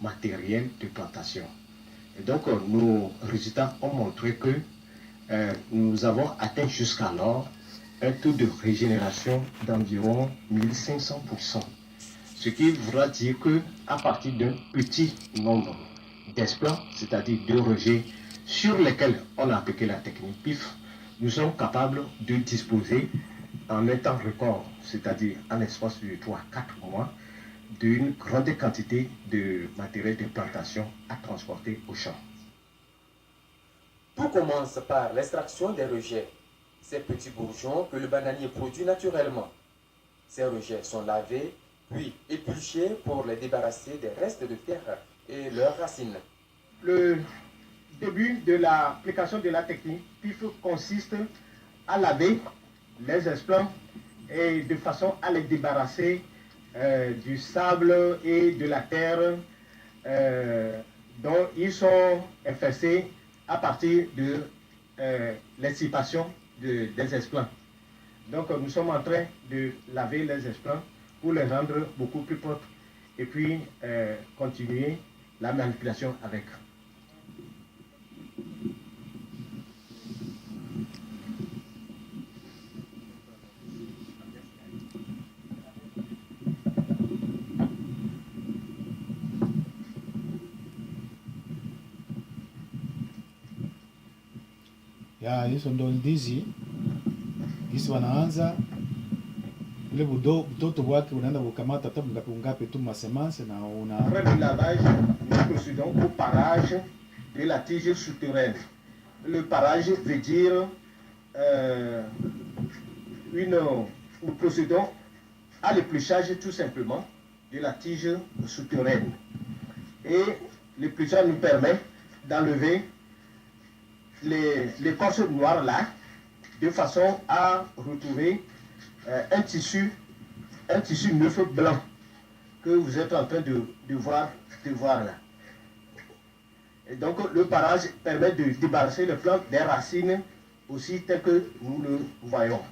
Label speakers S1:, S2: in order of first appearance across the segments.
S1: matériel de plantation. Et donc, nos résultats ont montré que nous avons atteint jusqu'alors un taux de régénération d'environ 1500%. Ce qui voudra dire qu'à partir d'un petit nombre d'explants, c'est-à-dire de rejets sur lesquels on a appliqué la technique PIF, nous sommes capables de disposer en un temps record, c'est-à-dire en espace de 3-4 mois, d'une grande quantité de matériel de plantation à transporter au champ.
S2: Tout commence par l'extraction des rejets, ces petits bourgeons que le bananier produit naturellement. Ces rejets sont lavés, puis épluchés pour les débarrasser des restes de terre et leurs racines.
S1: Le début de l'application de la technique PIF consiste à laver les explants et de façon à les débarrasser du sable et de la terre dont ils sont infestés à partir de l'extirpation des explants. Donc nous sommes en train de laver les explants pour les rendre beaucoup plus propres et puis continuer la manipulation avec.
S3: Ya hizo ndo ndizi gisi wanaanza ule butoto wake unaenda kukamata hata ungapi tu masemanse na una.
S1: Après le lavage, nous procédons au parage de la tige souterraine. Le parage veut dire nous procédons à l'épluchage tout simplement de la tige souterraine. Et l'épluchage nous permet d'enlever l'écorce noire là, de façon à retrouver un tissu neuf blanc que vous êtes en train de voir là. Et donc le parage permet de débarrasser le plant des racines aussi tel que nous le voyons.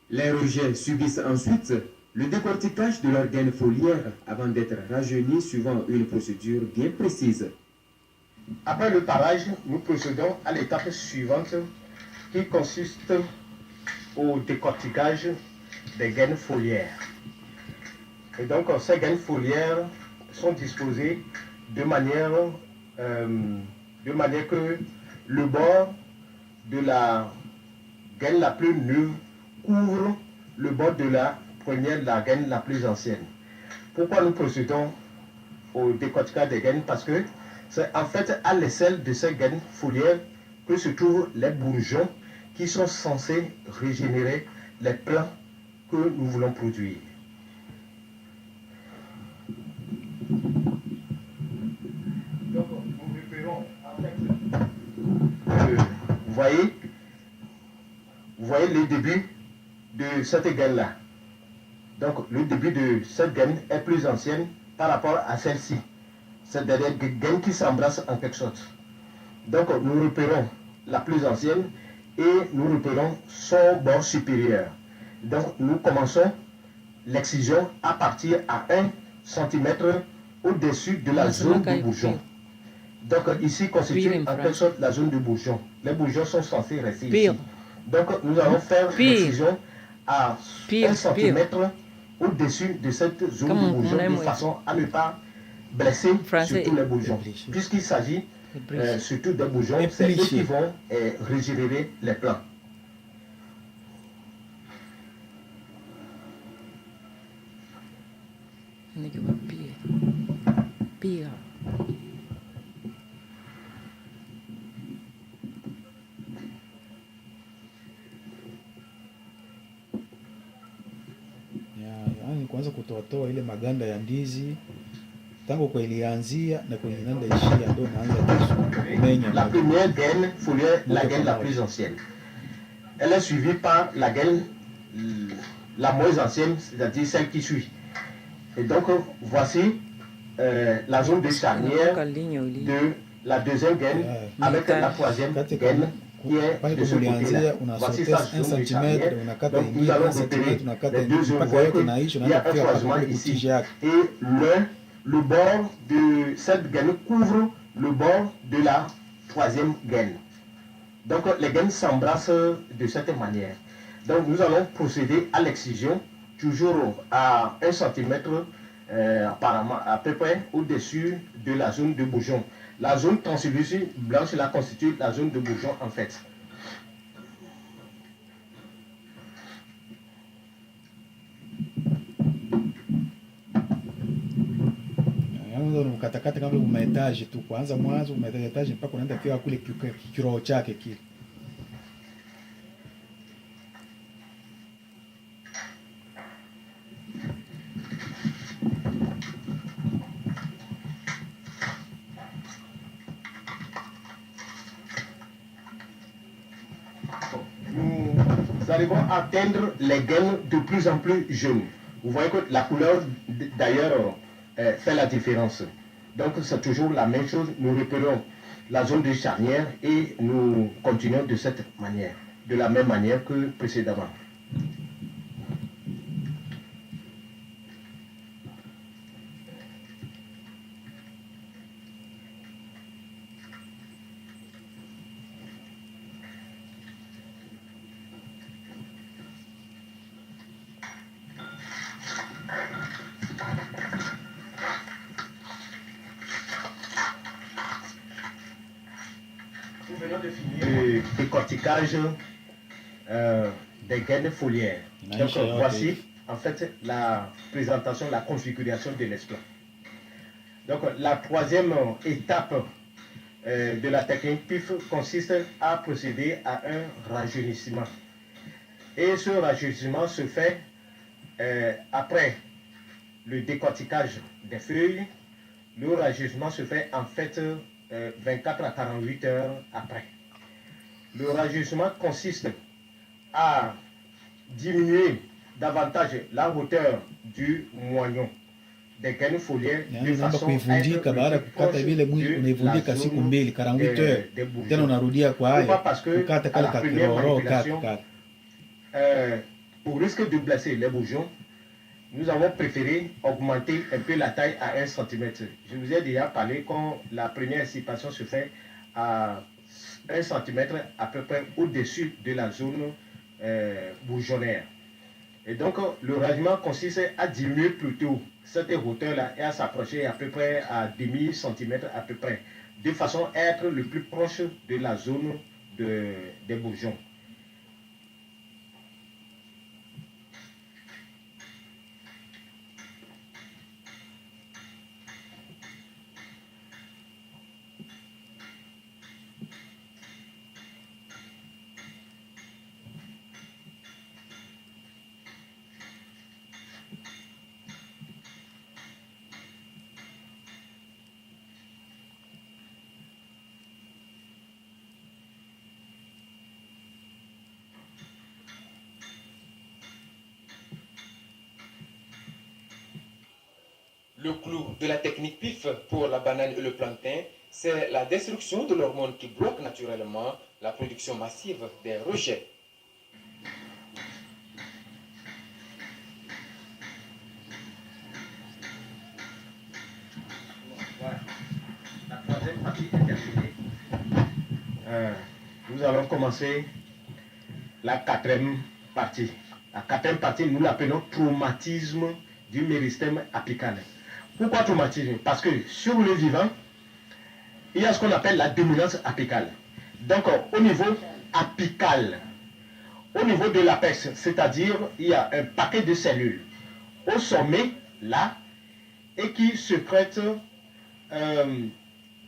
S2: Les rejets subissent ensuite le décortiquage de leurs gaines foliaires avant d'être rajeunis suivant une procédure bien précise.
S1: Après le parage, nous procédons à l'étape suivante qui consiste au décortiquage des gaines foliaires. Et donc ces gaines foliaires sont disposées de manière que le bord de la gaine la plus neuve couvre le bord de la poignée de la gaine la plus ancienne. Pourquoi nous procédons au décortiquage des gaines? Parce que c'est en fait à l'aisselle de ces gaines foliaires que se trouvent les bourgeons qui sont censés régénérer les plants que nous voulons produire. Donc nous repérons en fait, vous voyez le début de cette gaine-là. Donc le début de cette gaine est plus ancienne par rapport à celle-ci. Cette dernière gaine qui s'embrasse en quelque sorte. Donc nous repérons la plus ancienne et nous repérons son bord supérieur. Donc nous commençons l'excision à partir à 1 cm au-dessus de la zone du bourgeon. Donc ici constitue en quelque sorte la zone du bourgeon. Les bourgeons sont censés rester ici. Donc nous allons faire l'excision à 1 cm au-dessus de cette zone du bourgeon de façon à ne pas blesser surtout les bourgeons. Puisqu'il s'agit surtout des bourgeons, c'est eux qui vont régénérer les plants.
S3: Yaani kuanza kutoatoa ile maganda ya ndizi tangu kwa ilianzia na kwenye inaenda ishia ndio naanza kumenya.
S1: La première gaine foliaire, la gaine la plus ancienne. Elle est suivie par la gaine la moins ancienne, c'est-à-dire celle qui suit. Et donc voici la zone de charnière de la deuxième gaine avec la troisième gaine qui est
S3: pale
S1: de ce
S3: kama
S1: côté-là.
S3: ulianzia
S1: Voici
S3: unasortea
S1: sa
S3: 1
S1: zone de
S3: cm,
S1: charnière.
S3: unakata
S1: Donc nous
S3: ingine
S1: allons
S3: 1 cm,
S1: repérer
S3: unakata
S1: les deux zones. Vous
S3: mpaka
S1: voyez
S3: yote naisha,
S1: qu'il y a
S3: unaanza
S1: un
S3: kufika paka
S1: croisement
S3: kule
S1: ici.
S3: kutija yake.
S1: Et le bord de cette gaine couvre le bord de la troisième gaine. Donc les gaines s'embrassent de cette manière. Donc nous allons procéder à l'excision, toujours à 1 cm, apparemment à peu près au-dessus de la zone de bourgeon. La zone translucide blanche la constitue la zone de bourgeon en fait.
S3: Ukatakata kama umeetaje tu kwanza mwanzo umeetaje mpaka unaenda fika kule kiroho chake kile.
S1: Nous arrivons à atteindre les gaines de plus en plus jeunes. Vous voyez que la couleur d'ailleurs fait la différence. Donc c'est toujours la même chose. Nous repérons la zone de charnière et nous continuons de cette manière, de la même manière que précédemment. Nous venons de finir le décortiquage des gaines foliaires. Donc voici en fait la présentation, la configuration de l'esclave. Donc la troisième étape de la technique PIF consiste à procéder à un rajeunissement. Et ce rajeunissement se fait après le décortiquage des feuilles. Le rajeunissement se fait en fait 24 à 48 heures après. Le rajeunissement consiste à diminuer davantage la hauteur du moignon des gaines foliaires de façon à
S3: kuivunjika baada ya kukata vile mwili unaivunjika siku mbili 48 heures, tena unarudia kwa haya kukata kale kakiroro kaka.
S1: Pour risque de blesser les bourgeons, nous avons préféré augmenter un peu la taille à 1 cm. Je vous ai déjà parlé quand la première extirpation se fait à 1 cm à peu près au-dessus de la zone bourgeonnaire. Et donc le rangement consiste à diminuer plutôt cette hauteur-là et à s'approcher à peu près à demi centimètre à peu près, de façon à être le plus proche de la zone des bourgeons.
S2: Le clou de la technique PIF pour la banane et le plantain, c'est la destruction de l'hormone qui bloque naturellement la production massive des rejets.
S1: Voilà. La troisième partie est terminée. Nous allons commencer la quatrième partie. La quatrième partie, nous l'appelons traumatisme du méristème apical. Pourquoi traumatisme? Parce que sur le vivant, il y a ce qu'on appelle la dominance apicale. Donc au niveau apical, au niveau de l'apex, c'est-à-dire il y a un paquet de cellules au sommet, là, et qui secrètent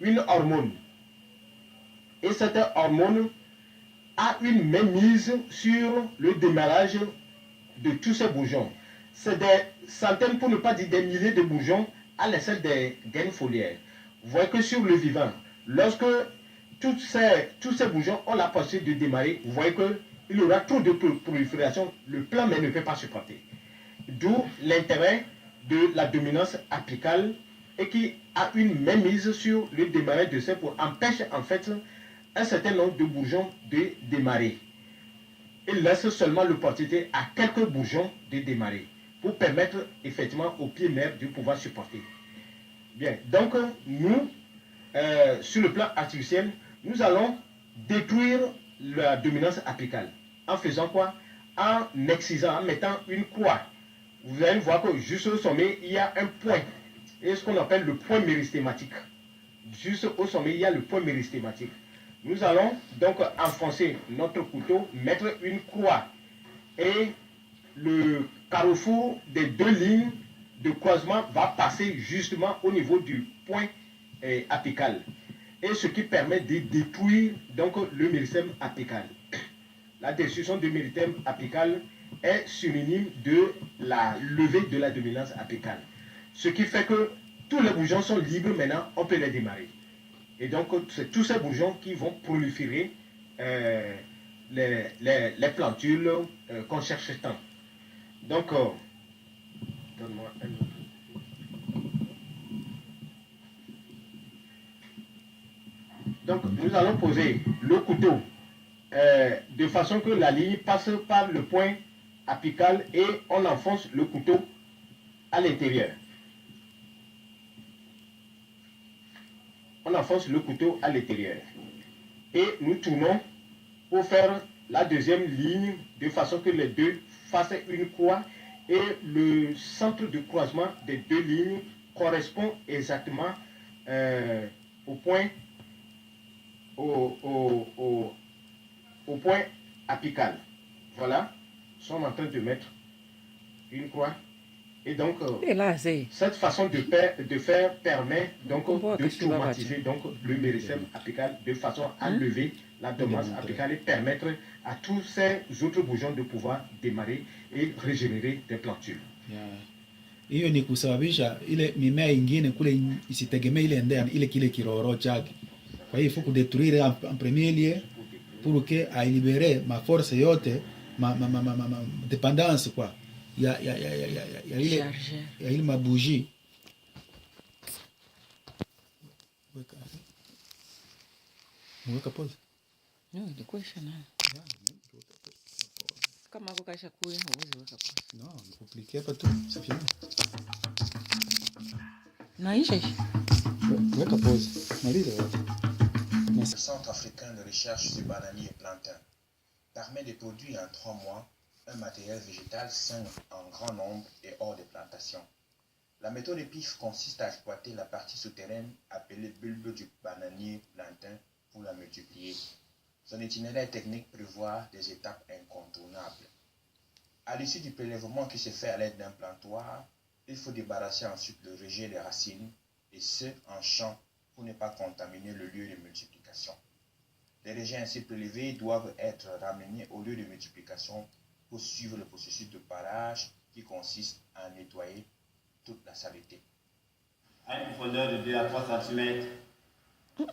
S1: une hormone. Et cette hormone a une mainmise sur le démarrage de tous ces bourgeons. C'est des centaines, pour ne pas dire des milliers de bourgeons à l'échelle des gaines foliaires. Vous voyez que sur le vivant, lorsque tous ces bourgeons ont la possibilité de démarrer, vous voyez qu'il y aura trop de prolifération, le plant mais ne peut pas supporter. D'où l'intérêt de la dominance apicale et qui a une mainmise sur le démarrage de ces pour empêcher en fait un certain nombre de bourgeons de démarrer. Il laisse seulement l'opportunité à quelques bourgeons de démarrer pour permettre effectivement au pied mère de pouvoir supporter. Bien, donc nous, sur le plan artificiel, nous allons détruire la dominance apicale. En faisant quoi? En excisant, en mettant une croix. Vous allez voir que juste au sommet, il y a un point. Et ce qu'on appelle le point méristématique. Juste au sommet, il y a le point méristématique. Nous allons donc enfoncer notre couteau, mettre une croix. Et le carrefour des deux lignes de croisement va passer justement au niveau du point apical. Et ce qui permet de détruire donc le méristème apical. La destruction du méristème apical est synonyme de la levée de la dominance apicale. Ce qui fait que tous les bourgeons sont libres maintenant, on peut les démarrer. Et donc, c'est tous ces bourgeons qui vont proliférer les plantules qu'on cherche tant. Donc, donne-moi un autre. Donc, nous allons poser le couteau de façon que la ligne passe par le point apical et on enfonce le couteau à l'intérieur. On enfonce le couteau à l'intérieur. Et nous tournons pour faire la deuxième ligne de façon que les deux fassent une croix et le centre de croisement des deux lignes correspond exactement au point point apical. Voilà, nous sommes en train de mettre une croix. Et donc, cette façon de faire permet donc de traumatiser donc, le méristème apical de façon à lever la dominance apicale et permettre à tous ces autres bourgeons de pouvoir démarrer et régénérer des plantules.
S3: Hiyo ni kusababisha ile mimea ingine kule isitegemee ile kile kiroro chake. Kwa hiyo il faut kudetruire en premier lieu pour que a libérer ma force yote ma dépendance quoi. Il y a ile mabuji. Weka pause.
S4: No, ilikuwa ishana. Kama uko kasha kuya, huwezi weka pause.
S3: Non, il faut cliquer pas tout, c'est fini.
S4: Naisha.
S3: Weka pause. Maliza yote.
S5: Le Centre africain de recherche sur bananier et plantain permet de produire en 3 mois un matériel végétal sain en grand nombre et hors des plantations. La méthode PIF consiste à exploiter la partie souterraine appelée bulbe du bananier plantain pour la multiplier. Son itinéraire technique prévoit des étapes incontournables. À l'issue du prélèvement qui se fait à l'aide d'un plantoir, il faut débarrasser ensuite le rejet des racines, et ce en champ pour ne pas contaminer le lieu de multiplication. Les rejets ainsi prélevés doivent être ramenés au lieu de multiplication pour suivre le processus de parage qui consiste à nettoyer toute la saleté.
S6: À une profondeur de 2 à 3 cm. Tout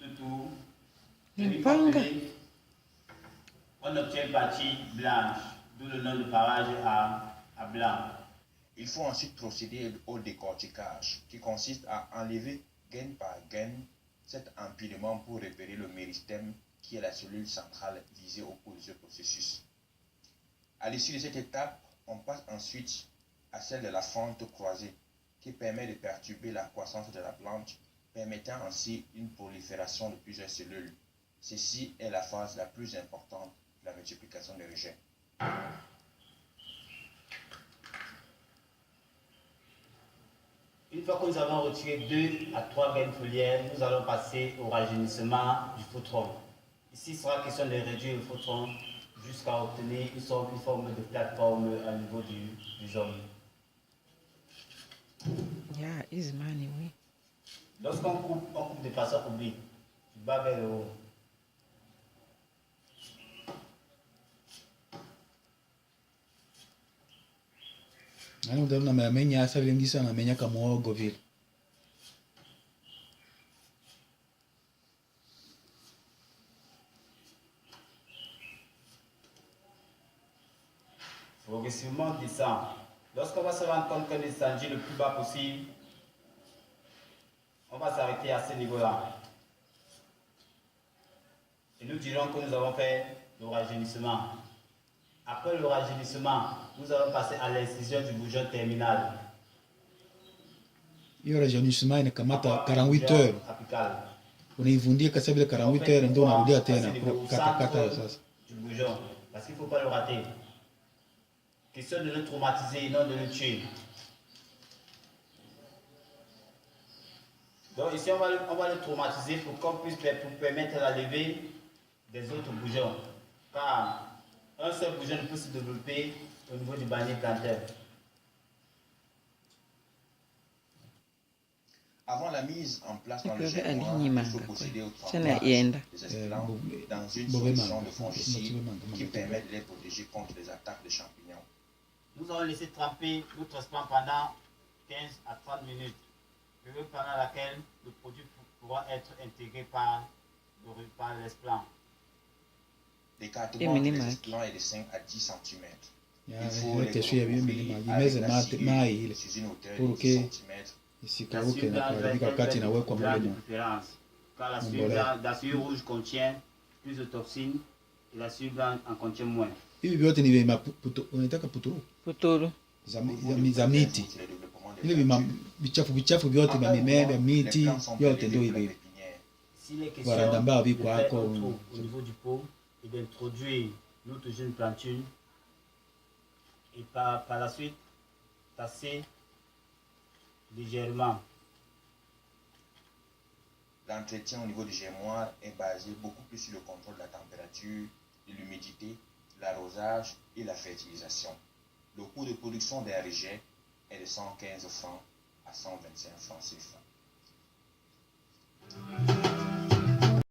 S6: autour. On obtient une partie blanche, d'où le nom de parage à blanc.
S5: Il faut ensuite procéder au décortiquage, qui consiste à enlever gaine par gaine cet empilement pour repérer le méristème qui est la cellule centrale visée au cours de ce processus. À l'issue de cette étape, on passe ensuite à celle de la fente croisée, qui permet de perturber la croissance de la plante, permettant ainsi une prolifération de plusieurs cellules. Ceci est la phase la plus importante de la multiplication des rejets.
S6: Une fois que nous avons retiré 2 à 3 graines foliaires, nous allons passer au rajeunissement du faux-tronc. Ici, il sera question de réduire le faux-tronc jusqu'à obtenir une forme de plateforme au niveau du zone.
S4: Yeah, easy money, oui.
S6: Lorsqu'on coupe, on coupe de façon oblique, du bas vers le haut.
S3: Yaani utaona namenya hasa vile ngisa namenya kama muogo vile.
S6: Progressivement descend. Lorsqu'on va se rendre compte qu'on est descendu le plus bas possible, on va s'arrêter à ce niveau-là. nous dirons que nous avons fait le rajeunissement. Après le rajeunissement, nous allons passer à l'incision du bourgeon terminal.
S3: hiyo rajeunissement inakamata 48 heures,
S6: apical.
S3: unaivundia kasa vile 48 heures, ndio unarudia tena kata sasa.
S6: Du bourgeon, parce qu'il ne faut pas le rater. Question de le traumatiser, non de le tuer. Donc ici, on va le traumatiser pour qu'on puisse pour permettre la levée des autres bourgeons. Car un seul bourgeon ne peut se développer au niveau du bannier plantaire.
S5: Avant la mise en place dans le
S4: Ikiwa
S5: germoire, il
S4: alinyimanga
S5: faut
S4: kwe
S5: procéder au
S4: sana
S5: trempage
S4: yenda
S5: des esplants dans une
S3: Bobema.
S5: solution de fongicide
S3: Bobema.
S5: qui permet de les protéger contre les attaques de champignons.
S6: Nous allons laisser tremper notre esplant pendant 15 à 30 minutes, période pendant laquelle le produit pourra être intégré par l'esplant.
S5: L'écartement entre les esplants est de 5 à 10 cm.
S3: Ya,
S5: Il faut
S3: hiyo
S5: les
S3: kesho ya
S5: recouvrir
S3: mimi
S5: avec
S3: imeze
S5: la
S3: mate
S5: sciure
S3: mai ile
S5: sous une hauteur de
S3: Pour
S5: 10
S3: que-
S5: cm.
S6: La
S3: isikauke
S6: sucre
S3: na
S6: blanche
S3: kuharibika
S6: doit
S3: wakati
S6: être
S3: inawekwa
S6: blanche de
S3: mlimo.
S6: préférence, car la
S3: Mbolea.
S6: la sucre rouge contient plus de toxines et la sucre blanche en contient moins.
S3: Hivi vyote ni vya unataka puturu
S4: puturu
S3: za
S5: Pour
S3: za miti,
S5: le développement des
S3: ile
S5: plantules.
S3: vichafu vyote vya mimea vya
S5: Les
S3: miti
S5: plants sont
S3: vyote
S5: prélevés
S3: ndio
S5: pour la
S3: hivi.
S5: pépinière.
S6: S'il est question
S3: Varandamba
S6: de
S3: viko
S6: faire
S3: hako
S6: un trou au niveau du pot et d'introduire notre jeune plantule et par la suite tasser légèrement.
S5: L'entretien au niveau du germoire est basé beaucoup plus sur le contrôle de la température, de l'humidité, l'arrosage et la fertilisation. Le coût de production d'un rejet est de 115 francs à 125 francs CFA.